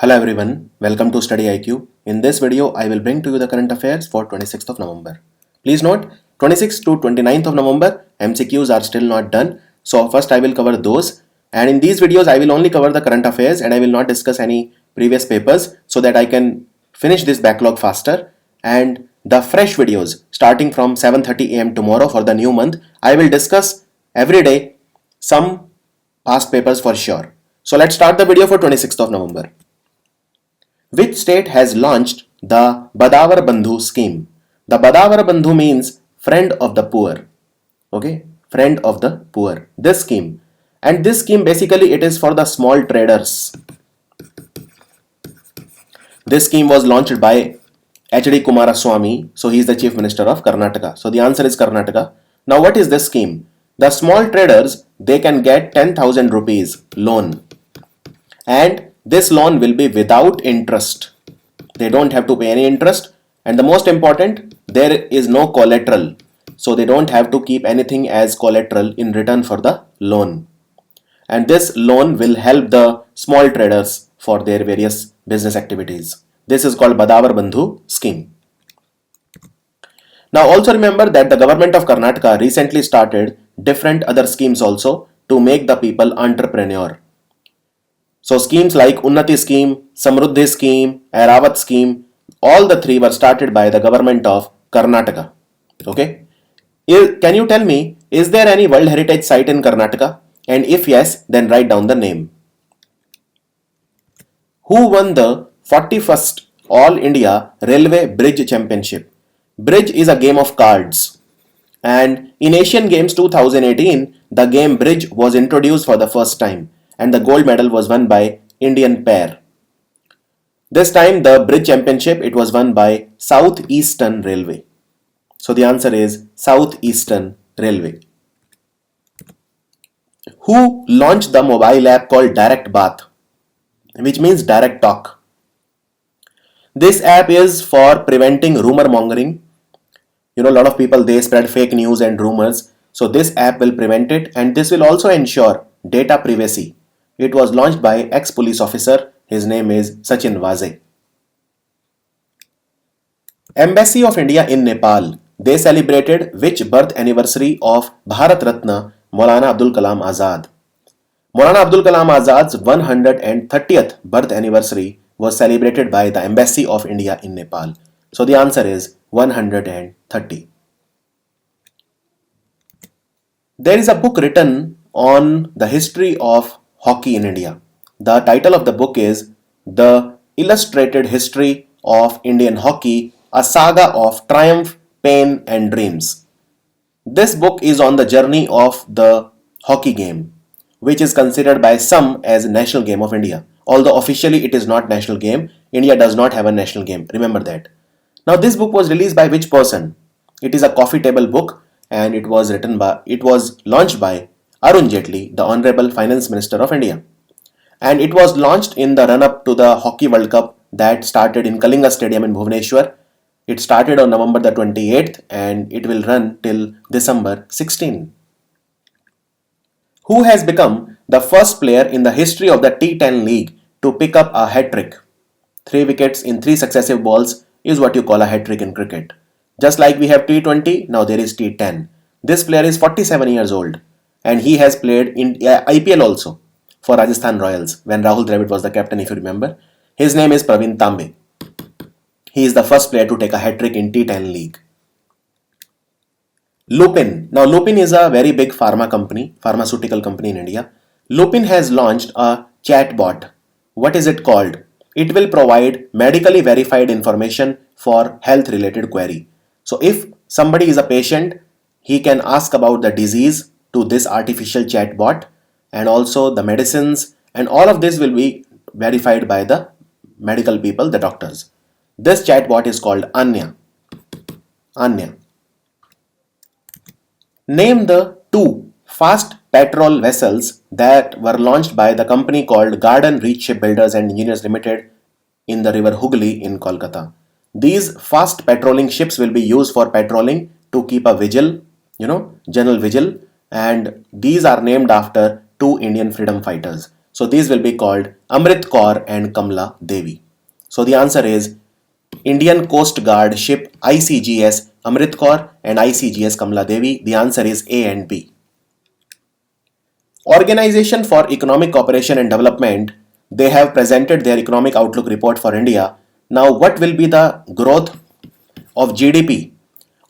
Hello everyone, welcome to StudyIQ. In this video, I will bring to you the current affairs for 26th of November. Please note, 26th to 29th of November, MCQs are still not done. So first I will cover those. And in these videos, I will only cover the current affairs and I will not discuss any previous papers so that I can finish this backlog faster. And the fresh videos starting from 7:30 AM tomorrow for the new month, I will discuss every day some past papers for sure. So let's start the video for 26th of November. Which state has launched the Badavara Bandhu scheme? The Badavara Bandhu means friend of the poor. Okay, friend of the poor. This scheme. And this scheme basically it is for the small traders. This scheme was launched by H.D. Kumaraswamy. So he is the Chief Minister of Karnataka. So the answer is Karnataka. Now what is this scheme? The small traders, they can get 10,000 rupees loan. And this loan will be without interest. They don't have to pay any interest. And the most important, there is no collateral. So they don't have to keep anything as collateral in return for the loan. And this loan will help the small traders for their various business activities. This is called Badavara Bandhu scheme. Now also remember that the government of Karnataka recently started different other schemes also to make the people entrepreneur. So schemes like Unnati scheme, Samruddhi scheme, Airavat scheme, all the three were started by the government of Karnataka. Okay. Can you tell me, is there any World Heritage Site in Karnataka? And if yes, then write down the name. Who won the 41st All India Railway Bridge Championship? Bridge is a game of cards. And in Asian Games 2018, the game Bridge was introduced for the first time. And the gold medal was won by Indian pair. This time the bridge championship it was won by Southeastern Railway. So the answer is Southeastern Railway. Who launched the mobile app called Direct Baat, which means direct talk? This app is for preventing rumor mongering. A lot of people they spread fake news and rumors. So this app will prevent it, and this will also ensure data privacy. It was launched by ex-police officer. His name is Sachin Waze. Embassy of India in Nepal. They celebrated which birth anniversary of Bharat Ratna Maulana Abdul Kalam Azad? Maulana Abdul Kalam Azad's 130th birth anniversary was celebrated by the Embassy of India in Nepal. So the answer is 130. There is a book written on the history of hockey in India. The title of the book is The Illustrated History of Indian Hockey, a Saga of Triumph, Pain and Dreams. This book is on the journey of the hockey game, which is considered by some as national game of India. Although officially it is not national game, India does not have a national game. Remember that. Now this book was released by which person? It is a coffee table book and it was launched by Arun Jaitley, the Honorable Finance Minister of India. And it was launched in the run-up to the Hockey World Cup that started in Kalinga Stadium in Bhubaneswar. It started on November the 28th and it will run till December 16. Who has become the first player in the history of the T10 League to pick up a hat-trick? 3 wickets in 3 successive balls is what you call a hat-trick in cricket. Just like we have T20, now there is T10. This player is 47 years old. And he has played in IPL also for Rajasthan Royals when Rahul Dravid was the captain, if you remember. His name is Praveen Tambe. He is the first player to take a hat-trick in T10 League. Lupin. Now Lupin is a very big pharmaceutical company in India. Lupin has launched a chatbot. What is it called? It will provide medically verified information for health-related query. So if somebody is a patient, he can ask about the disease to this artificial chatbot and also the medicines, and all of this will be verified by the medical people, the doctors. This chatbot is called Anya. Name the 2 fast patrol vessels that were launched by the company called Garden Reach Shipbuilders and Engineers Limited in the river Hooghly in Kolkata. These fast patrolling ships will be used for patrolling to keep a vigil, general vigil. And these are named after 2 Indian freedom fighters. So these will be called Amrit Kaur and Kamla Devi. So the answer is Indian Coast Guard ship ICGS Amrit Kaur and ICGS Kamla Devi. The answer is A and B. Organization for Economic Cooperation and Development, they have presented their economic outlook report for India. Now, what will be the growth of GDP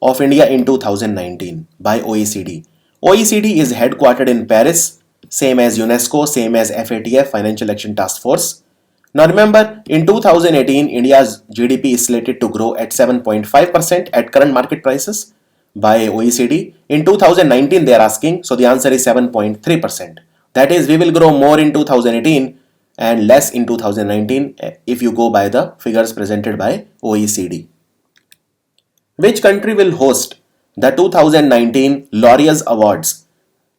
of India in 2019 by OECD? OECD is headquartered in Paris, same as UNESCO, same as FATF, Financial Action Task Force. Now remember, in 2018, India's GDP is slated to grow at 7.5% at current market prices by OECD. In 2019, they are asking, so the answer is 7.3%. That is, we will grow more in 2018 and less in 2019 if you go by the figures presented by OECD. Which country will host the 2019 Laureus Awards?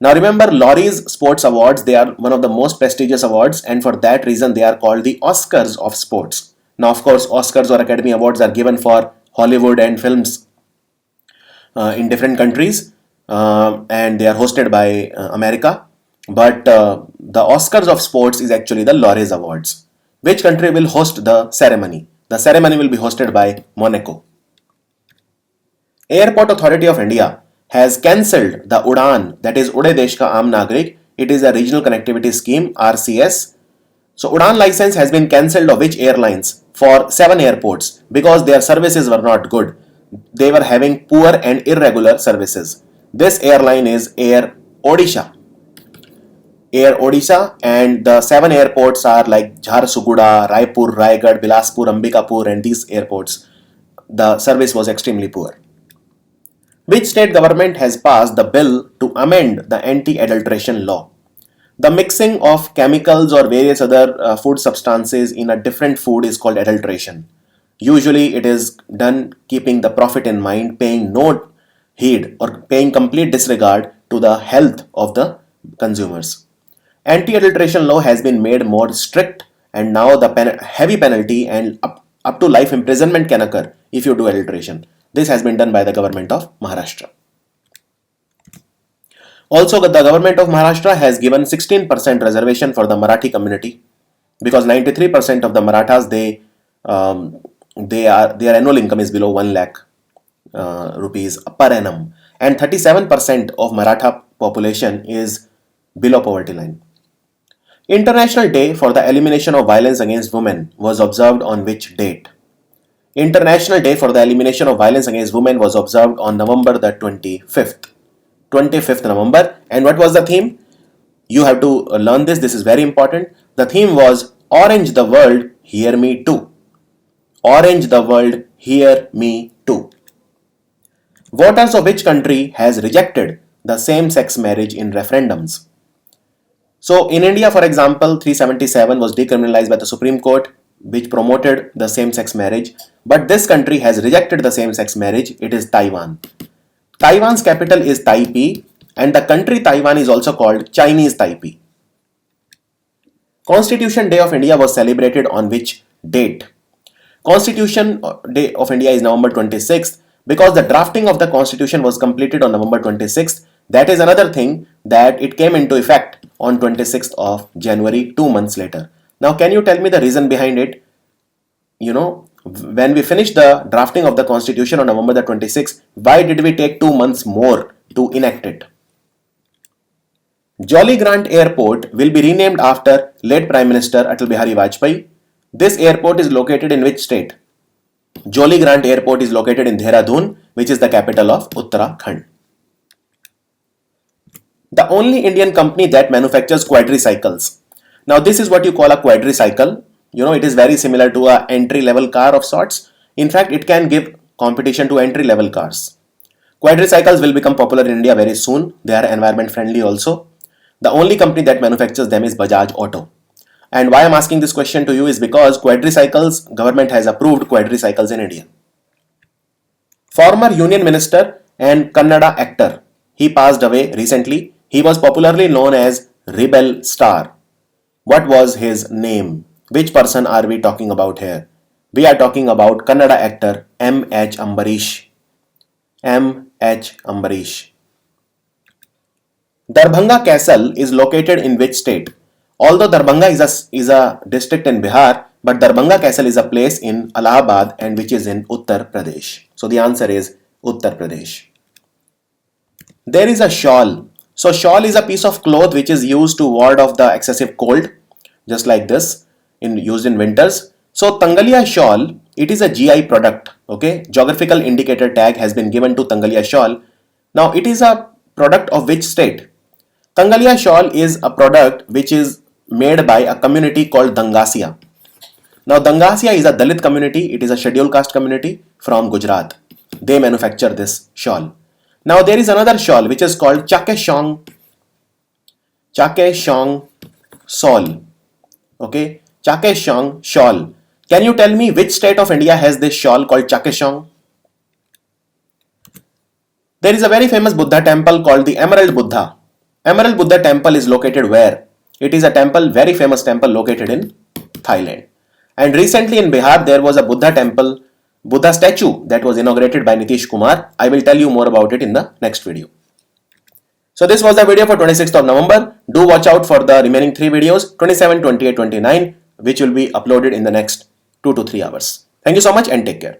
Now remember, Laureus Sports Awards, they are one of the most prestigious awards, and for that reason they are called the Oscars of sports. Now of course, Oscars or Academy Awards are given for Hollywood and films in different countries, and they are hosted by America. But the Oscars of sports is actually the Laureus Awards. Which country will host the ceremony? The ceremony will be hosted by Monaco. Airport Authority of India has cancelled the Udan, that is Ude Desh ka Aam Nagrik. It is a regional connectivity scheme, RCS. So Udan license has been cancelled of which airlines? For 7 airports, because their services were not good. They were having poor and irregular services. This airline is Air Odisha. Air Odisha, and the 7 airports are like Jharsuguda, Raipur, Raigad, Bilaspur, Ambikapur, and these airports. The service was extremely poor. Which state government has passed the bill to amend the anti-adulteration law? The mixing of chemicals or various other food substances in a different food is called adulteration. Usually it is done keeping the profit in mind, paying no heed or paying complete disregard to the health of the consumers. Anti-adulteration law has been made more strict, and now the heavy penalty and up to life imprisonment can occur if you do adulteration. This has been done by the government of Maharashtra. Also, the government of Maharashtra has given 16% reservation for the Marathi community, because 93% of the Marathas, their annual income is below 1 lakh rupees per annum, and 37% of Maratha population is below poverty line. International Day for the Elimination of Violence Against Women was observed on which date? International Day for the Elimination of Violence Against Women was observed on November the 25th. 25th November. And what was the theme? You have to learn this. This is very important. The theme was Orange the World, Hear Me Too. Orange the World, Hear Me Too. Voters of which country has rejected the same-sex marriage in referendums? So in India, for example, 377 was decriminalized by the Supreme Court, which promoted the same-sex marriage. But this country has rejected the same-sex marriage. It is Taiwan. Taiwan's capital is Taipei, and the country Taiwan is also called Chinese Taipei. Constitution Day of India was celebrated on which date? Constitution Day of India is November 26th, because the drafting of the constitution was completed on November 26th. That is another thing, that it came into effect on 26th of January, 2 months later. Now, can you tell me the reason behind it? When we finished the drafting of the constitution on November the 26th, why did we take 2 months more to enact it? Jolly Grant Airport will be renamed after late Prime Minister Atal Bihari Vajpayee. This airport is located in which state? Jolly Grant Airport is located in Dehradun, which is the capital of Uttarakhand. The only Indian company that manufactures quadricycles. Now this is what you call a quadricycle. It is very similar to an entry-level car of sorts. In fact, it can give competition to entry-level cars. Quadricycles will become popular in India very soon. They are environment friendly also. The only company that manufactures them is Bajaj Auto. And why I am asking this question to you is because quadricycles, government has approved quadricycles in India. Former Union Minister and Kannada actor, he passed away recently. He was popularly known as Rebel Star. What was his name? Which person are we talking about here? We are talking about Kannada actor M.H. Ambarish. M.H. Ambarish. Darbhanga Castle is located in which state? Although Darbhanga is a district in Bihar, but Darbhanga Castle is a place in Allahabad and which is in Uttar Pradesh. So the answer is Uttar Pradesh. There is a shawl. So shawl is a piece of cloth which is used to ward off the excessive cold, just like this, used in winters. So Tangaliya Shawl, it is a GI product. Okay, geographical indicator tag has been given to Tangaliya Shawl. Now it is a product of which state? Tangaliya Shawl is a product which is made by a community called Dangasiya. Now Dangasiya is a Dalit community. It is a scheduled caste community from Gujarat. They manufacture this shawl. Now there is another shawl which is called Chakeshong shawl. Okay, Chakeshong shawl. Can you tell me which state of India has this shawl called Chakeshong? There is a very famous Buddha temple called the Emerald Buddha. Emerald Buddha temple is located where? It is a temple, very famous temple located in Thailand. And recently in Bihar there was a Buddha temple, Buddha statue that was inaugurated by Nitish Kumar. I will tell you more about it in the next video. So this was the video for 26th of November. Do watch out for the remaining 3 videos, 27, 28, 29, which will be uploaded in the next 2 to 3 hours. Thank you so much and take care.